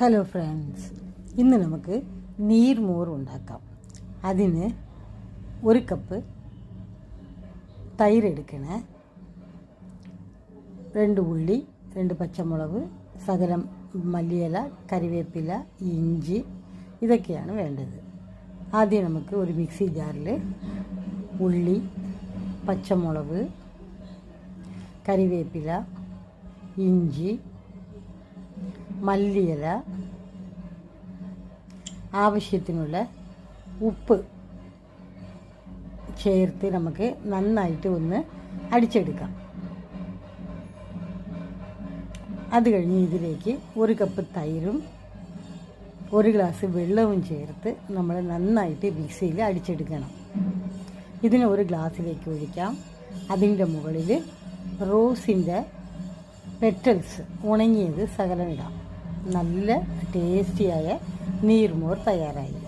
Hello friends, ഇന്ന് നമുക്ക് നീർമോർ ഉണ്ടാക്കാം. അതിന് 1 കപ്പ് തൈര് എടുക്കണേ, 2 ഉള്ളി, 2 പച്ചമുളക്, ശകലം മല്ലിയില, കറിവേപ്പില, ഇഞ്ചി, ഇതൊക്കെയാണ് വേണ്ടത്. ആദ്യം നമുക്ക് ഒരു മിക്സി ജാറിൽ ഉള്ളി, പച്ചമുളക്, കറിവേപ്പില, ഇഞ്ചി, മല്ലിയില, ആവശ്യത്തിനുള്ള ഉപ്പ് ചേർത്ത് നമുക്ക് നന്നായിട്ട് ഒന്ന് അടിച്ചെടുക്കാം. അത് കഴിഞ്ഞ് ഇതിലേക്ക് 1 കപ്പ് തൈരും 1 ഗ്ലാസ് വെള്ളവും ചേർത്ത് നമ്മൾ നന്നായിട്ട് മിക്സിയിൽ അടിച്ചെടുക്കണം. ഇതിന് ഒരു ഗ്ലാസ്സിലേക്ക് ഒഴിക്കാം. അതിൻ്റെ മുകളിൽ റോസിൻ്റെ പെറ്റൽസ് ഉണങ്ങിയത് ശകലം ഇടാം. നല്ല ടേസ്റ്റിയായ നീർമോർ തയ്യാറായി.